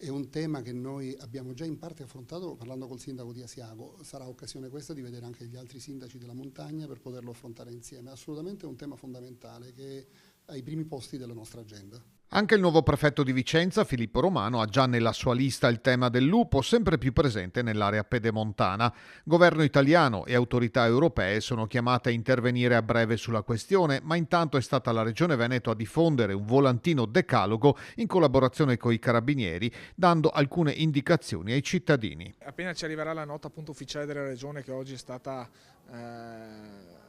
è un tema che noi abbiamo già in parte affrontato parlando col sindaco di Asiago. Sarà occasione questa di vedere anche gli altri sindaci della montagna per poterlo affrontare insieme. Assolutamente è un tema fondamentale che è ai primi posti della nostra agenda. Anche il nuovo prefetto di Vicenza, Filippo Romano, ha già nella sua lista il tema del lupo, sempre più presente nell'area pedemontana. Governo italiano e autorità europee sono chiamate a intervenire a breve sulla questione, ma intanto è stata la Regione Veneto a diffondere un volantino decalogo in collaborazione con i carabinieri, dando alcune indicazioni ai cittadini. Appena ci arriverà la nota appunto ufficiale della Regione, che oggi è stata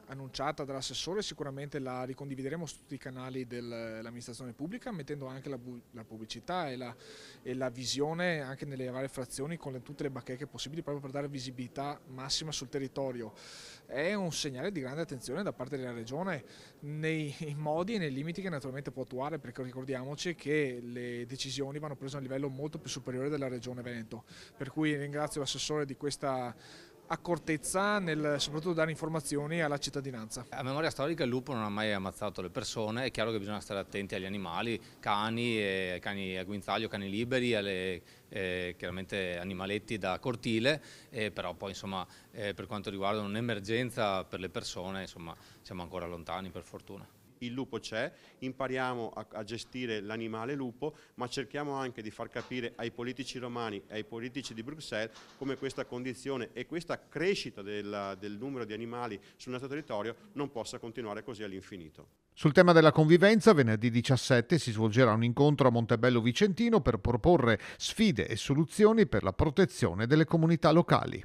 annunciata dall'assessore, sicuramente la ricondivideremo su tutti i canali dell'amministrazione pubblica, mettendo anche la pubblicità e la visione anche nelle varie frazioni con tutte le bacheche possibili, proprio per dare visibilità massima sul territorio. È un segnale di grande attenzione da parte della Regione nei modi e nei limiti che naturalmente può attuare, perché ricordiamoci che le decisioni vanno prese a un livello molto più superiore della Regione Veneto, per cui ringrazio l'assessore di questa accortezza nel soprattutto dare informazioni alla cittadinanza. A memoria storica il lupo non ha mai ammazzato le persone, è chiaro che bisogna stare attenti agli animali, cani a guinzaglio, cani liberi, chiaramente animaletti da cortile, però poi insomma per quanto riguarda un'emergenza per le persone insomma siamo ancora lontani per fortuna. Il lupo c'è, impariamo a gestire l'animale lupo, ma cerchiamo anche di far capire ai politici romani e ai politici di Bruxelles come questa condizione e questa crescita del numero di animali sul nostro territorio non possa continuare così all'infinito. Sul tema della convivenza, venerdì 17 si svolgerà un incontro a Montebello Vicentino per proporre sfide e soluzioni per la protezione delle comunità locali.